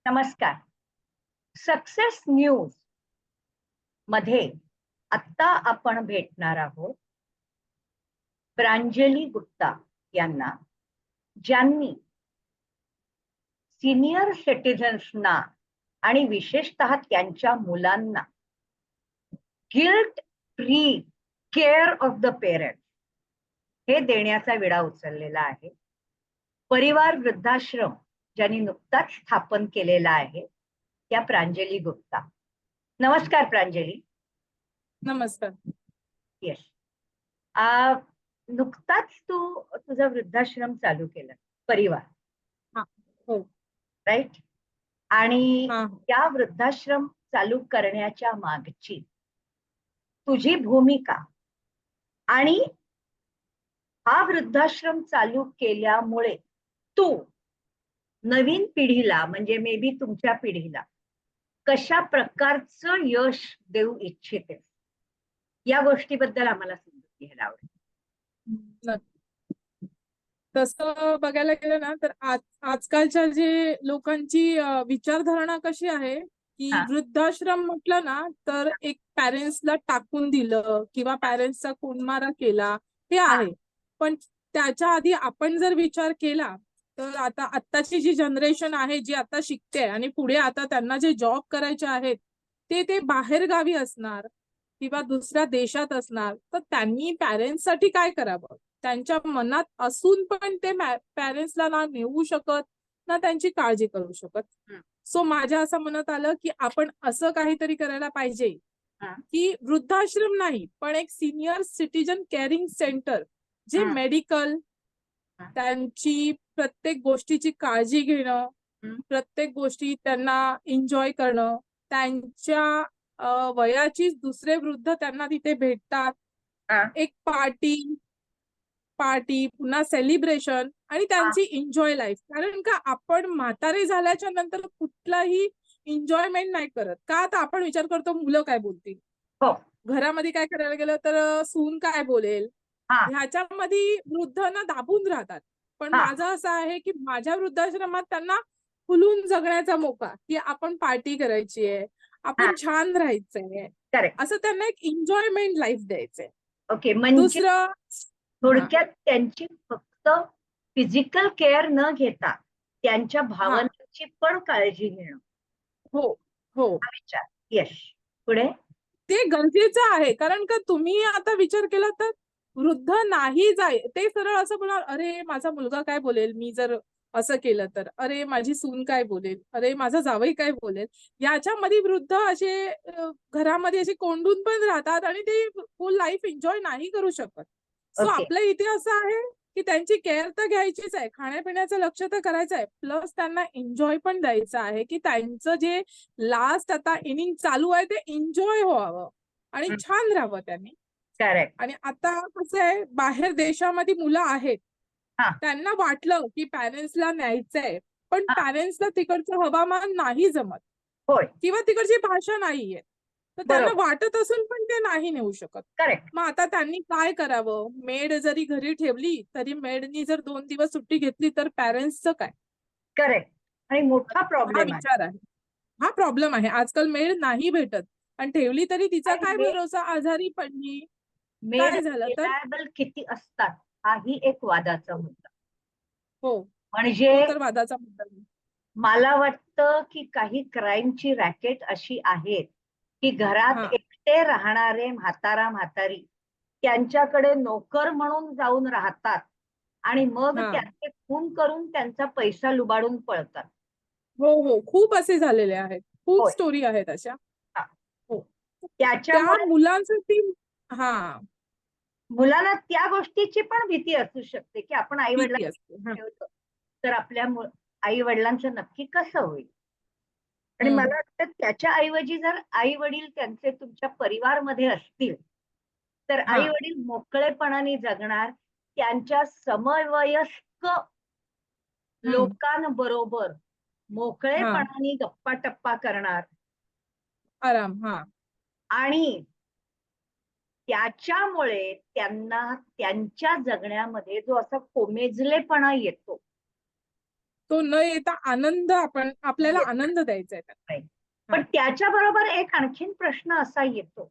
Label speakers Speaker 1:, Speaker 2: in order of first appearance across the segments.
Speaker 1: नमस्कार. Success news मध्ये आत्ता आपण भेटणार आहोत प्रांजली गुप्ता यांना, ज्यांनी सिनियर सिटीजन्सना आणि विशेषतः त्यांच्या मुलांना guilt free care of the parents हे देण्याचा विडा उचललेला आहे. परिवार वृद्धाश्रम ज्यांनी नुकताच स्थापन केलेला आहे त्या प्रांजली गुप्ता. नमस्कार प्रांजली.
Speaker 2: नमस्कार.
Speaker 1: येस. नुकताच तू तुझा वृद्धाश्रम चालू केला, परिवार.
Speaker 2: हो.
Speaker 1: राईट. आणि
Speaker 2: हा.
Speaker 1: त्या वृद्धाश्रम चालू करण्याच्या मागची तुझी भूमिका आणि हा वृद्धाश्रम चालू केल्यामुळे तू नवीन पिढीला, म्हणजे मे बी तुमच्या पिढीला, कशा प्रकारचं यश देऊ इच्छिते या गोष्टीबद्दल आम्हाला समजून घ्यायला आवडेल.
Speaker 2: तसं बघायला गेलं ना तर आजकालच्या जे लोकांची विचारधारणा कशी आहे की वृद्धाश्रम म्हटलं ना तर एक पॅरेंट्सला टाकून दिलं किंवा पॅरेंट्सचा कोंडमारा केला हे आहे. पण त्याच्या आधी आपण जर विचार केला तर आत्ताची जी जनरेशन आहे जी आता शिकते आणि पुढे आता त्यांना जे जॉब करायचे आहेत ते बाहेर गावी असणार किंवा दुसऱ्या देशात असणार, तर त्यांनी पॅरेंट्ससाठी काय करावं त्यांच्या मनात असून पण ते पॅरेंट्सला ना नेऊ शकत ना त्यांची काळजी करू शकत. सो माझ्या असं मनात आलं की आपण असं काहीतरी करायला पाहिजे की वृद्धाश्रम नाही पण एक सिनियर सिटीजन केअरिंग सेंटर जे मेडिकल, त्यांची प्रत्येक गोष्टीची काळजी घेणं, प्रत्येक गोष्टी त्यांना एन्जॉय करणं, त्यांच्या वयाची दुसरे वृद्ध त्यांना तिथे भेटतात, एक पार्टी पुन्हा सेलिब्रेशन आणि त्यांची एन्जॉय लाईफ. कारण का आपण म्हातारे झाल्याच्या नंतर कुठलाही एन्जॉयमेंट नाही करत का, आता आपण विचार करतो मुलं काय बोलतील, घरामध्ये काय करायला गेलं तर सून काय बोलेल, ह्याच्यामध्ये वृद्ध ना दाबून राहतात. पण माझं असं आहे की माझ्या वृद्धाश्रमात त्यांना खुलून जगण्याचा मोका, की आपण पार्टी करायची आहे, आपण छान राहायचंय, असं त्यांना एक एन्जॉयमेंट लाईफ द्यायचंय.
Speaker 1: ओके. म्हणजे
Speaker 2: दुसरं
Speaker 1: थोडक्यात त्यांची फक्त फिजिकल केअर न घेता त्यांच्या भावनांची पण काळजी घेणं.
Speaker 2: हो हो.
Speaker 1: विचार. यश. पुढे
Speaker 2: ते गरजेचं आहे. कारण का तुम्ही आता विचार केला तर वृद्ध नाही ते सरळ असं बोलणार, अरे माझा मुलगा काय बोलेल मी जर असं केलं तर, अरे माझी सून काय बोलेल, अरे माझा जावई काय बोलेल. याच्यामध्ये वृद्ध असे घरामध्ये असे कोंडून पण राहतात आणि ते फुल लाईफ एन्जॉय नाही करू शकत. सो आपल्या इथे असं आहे की त्यांची केअर तर घ्यायचीच आहे, खाण्यापिण्याचं लक्ष तर करायचं आहे, प्लस त्यांना एन्जॉय पण द्यायचं आहे की त्यांचं जे लास्ट आता इनिंग चालू आहे ते एन्जॉय व्हावं आणि छान राहावं त्यांनी. आणि आता कसं आहे, बाहेर देशामध्ये मुलं आहेत, त्यांना वाटलं की पॅरेंट्सला न्यायचंय पण पॅरेंट्सला तिकडचं हवामान नाही जमत किंवा तिकडची भाषा नाहीये, तर त्यांना वाटत असून पण ते नाही नेऊ शकत. मग आता त्यांनी काय करावं, मेड जरी घरी ठेवली तरी मेडनी जर 2 दिवस सुट्टी घेतली तर पॅरेंट्सचं काय.
Speaker 1: करेक्ट. आणि मोठा प्रॉब्लेम
Speaker 2: विचार आहे, हा प्रॉब्लेम आहे. आजकाल मेड नाही भेटत आणि ठेवली तरी तिचा काय भरोसा, आजारी पडली काय झालं तर.
Speaker 1: रिलायबल किती असतात हाही एक वादाचा मुद्दा.
Speaker 2: हो,
Speaker 1: म्हणजे
Speaker 2: तर वादाचा मुद्दा.
Speaker 1: मला वाटतं की काही क्राईमची रॅकेट अशी आहेत की घरात एकटे राहणारे म्हातारी त्यांच्याकडे नोकर म्हणून जाऊन राहतात आणि मग त्यांचे खून करून त्यांचा पैसा लुबाडून पळतात.
Speaker 2: हो हो, खूप असे झालेले आहेत, खूप स्टोरी आहेत अशा. हो, त्या मुलांसाठी
Speaker 1: मुलांना त्या गोष्टीची पण भीती असू शकते की आपण आई वडिलांना ठेवतो तर आपल्या आई वडिलांचं नक्की कसं होईल. आणि मला वाटतं त्याच्या ऐवजी जर आई वडील त्यांचे तुमच्या परिवारमध्ये असतील तर आई वडील मोकळेपणाने जगणार, त्यांच्या समवयस्क लोकांबरोबर मोकळेपणाने गप्पा टप्पा करणार
Speaker 2: आराम.
Speaker 1: आणि त्याच्यामुळे त्यांना त्यांच्या जगण्यामध्ये जो असा कोमेजलेपणा येतो
Speaker 2: तो न येता आनंद आपल्याला आनंद द्यायचा आहे त्यांना.
Speaker 1: Right. पण त्याच्या बरोबर एक आणखीन प्रश्न असा येतो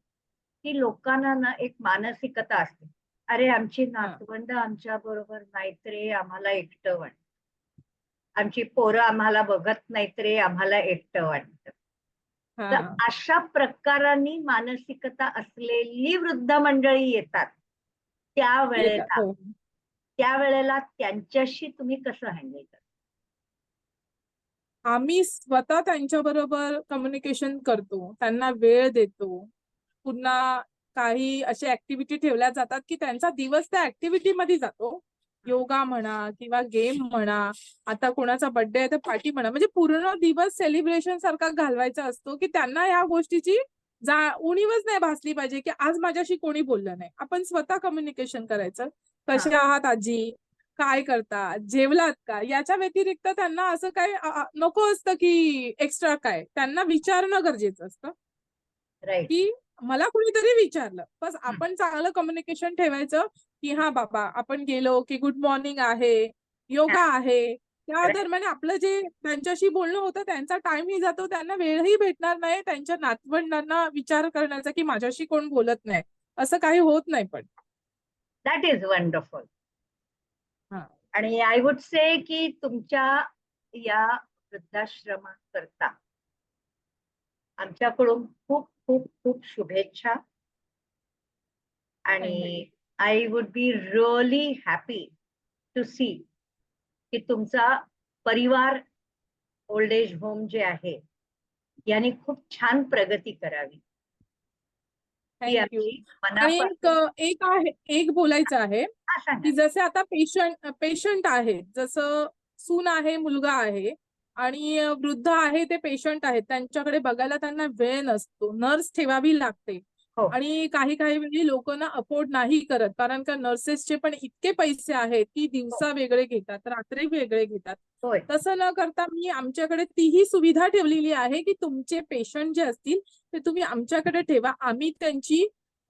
Speaker 1: की लोकांना ना एक मानसिकता असते, अरे आमची नातवंड आमच्या बरोबर नाहीत रे, आम्हाला एकटं वाटतं, आमची पोरं आम्हाला बघत नाहीत रे, आम्हाला एकटं वाटतं. तर अशा प्रकारांनी मानसिकता असलेली वृद्ध मंडळी येतात त्यावेळेला त्यांच्याशी तुम्ही कसं हँडल करता?
Speaker 2: आम्ही स्वतः त्यांच्याबरोबर कम्युनिकेशन करतो, त्यांना वेळ देतो. पुन्हा काही अशा ऍक्टिव्हिटी ठेवल्या जातात की त्यांचा दिवस त्या ऍक्टिव्हिटी मध्ये जातो. योगा म्हणा किंवा गेम म्हणा, आता कोणाचा बर्थडे आहे तर पार्टी म्हणा, म्हणजे पूर्ण दिवस सेलिब्रेशन सारखा घालवायचा असतो की त्यांना या गोष्टीची उणीवच नाही भासली पाहिजे की आज माझ्याशी कोणी बोललं नाही. आपण स्वतः कम्युनिकेशन करायचं. कसे आहात आजी, काय करता, जेवलात का, याच्या व्यतिरिक्त त्यांना असं काय नको असतं की एक्स्ट्रा काय, त्यांना विचारणं गरजेचं असतं की मला कुणीतरी विचारलं. बस आपण चांगलं कम्युनिकेशन ठेवायचं की हा बाबा आपण गेलो की गुड मॉर्निंग आहे, योगा आहे. त्या दरम्यान आपलं जे त्यांच्याशी बोलणं होतं त्यांचा टाइमही जातो, त्यांना वेळही भेटणार नाही त्यांच्या नातवंडांना विचार करण्याचा की माझ्याशी कोण बोलत नाही, असं काही होत नाही. पण
Speaker 1: दॅट इज वंडरफुल. आणि आय वुड से की तुमच्या या वृद्धाश्रमाकरता आमच्याकडून खूप खूप खूप शुभेच्छा. आणि I would be really happy to see की तुमचा परिवार ओल्ड एज होम जे आहे याने खूप छान प्रगती करावी.
Speaker 2: थँक्यू. आणि एक बोलायचं आहे की जसे आता पेशंट आहे, जसं सून आहे, मुलगा आहे आणि वृद्ध आहे, ते पेशंट आहेत, त्यांच्याकडे बघायला त्यांना वेळ नसतो, नर्स ठेवावी लागते. आणि काही वेळी लोक ना अफोर्ड नाही करत, कारण का नर्सेसचे पण इतके पैसे आहेत की दिवसा वेगळे घेतात, रात्री वेगळे घेतात. तसं न करता मी आमच्याकडे तीही सुविधा ठेवलेली आहे की तुमचे पेशंट जे असतील ते तुम्ही आमच्याकडे ठेवा. आम्ही त्यांची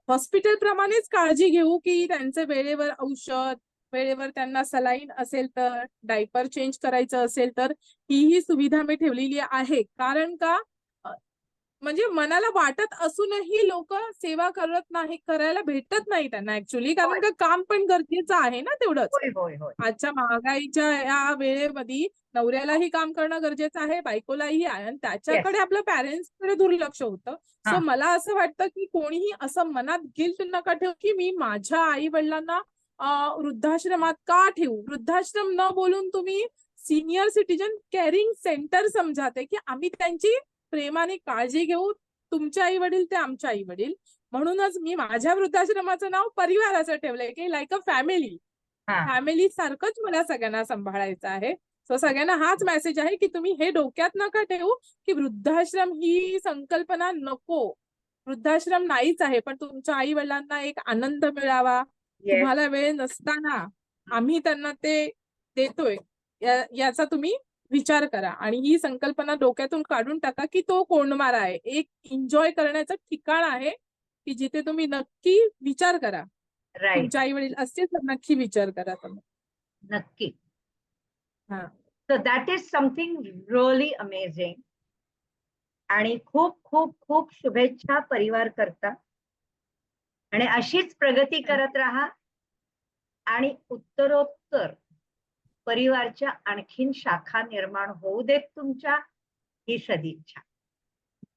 Speaker 2: हॉस्पिटल प्रमाणेच काळजी घेऊ की त्यांचे वेळेवर औषध, वेळेवर त्यांना सलाईन असेल तर, डायपर चेंज करायचं असेल तर, ही सुविधा मी ठेवलेली आहे. कारण का म्हणजे मनाला वाटत असूनही लोक सेवा करत नाही, करायला भेटत नाही त्यांना ऍक्च्युली, कारण का काम पण गरजेचं आहे ना तेवढंच. आजच्या महागाईच्या या वेळेमध्ये नवऱ्यालाही काम करणं गरजेचं आहे, बायकोलाही आहे, आणि त्याच्याकडे आपल्या पॅरेंट्सकडे दुर्लक्ष होतं. सो मला असं वाटतं की कोणीही असं मनात गिल्ट नका ठेवू की मी माझ्या आई वडिलांना वृद्धाश्रमात का ठेवू. वृद्धाश्रम न बोलून तुम्ही सिनियर सिटीजन केअरिंग सेंटर समजा ते, की आम्ही त्यांची प्रेमाने काळजी घेऊ. तुमचे आई वडील ते आमचे आई वडील. म्हणूनच मी माझ्या वृद्धाश्रमाचं नाव परिवार असं ठेवलंय की लाईक अ फॅमिली. फॅमिली सारखंच मला सगळ्यांना सांभाळायचं आहे. सो सगळ्यांना हाच मेसेज आहे की तुम्ही हे डोक्यात नका ठेवू की वृद्धाश्रम ही संकल्पना नको. वृद्धाश्रम नाहीच आहे, पण तुमच्या आई वडिलांना एक आनंद मिळावा, तुम्हाला वेळ नसताना आम्ही त्यांना ते देतोय, याचा तुम्ही विचार करा. आणि ही संकल्पना डोक्यातून काढून टाका की तो कोंडमारा आहे, एक एन्जॉय करण्याचं ठिकाण आहे की जिथे तुम्ही नक्की विचार करा. तुमच्या आई वडील असतील तर नक्की विचार करा तुम्ही.
Speaker 1: नक्की. So that is something really amazing. आणि खूप खूप खूप शुभेच्छा परिवार करता. आणि अशीच प्रगती करत राहा आणि उत्तरोत्तर परिवारच्या आणखीन शाखा निर्माण होऊ देत तुमच्या, ही सदिच्छा.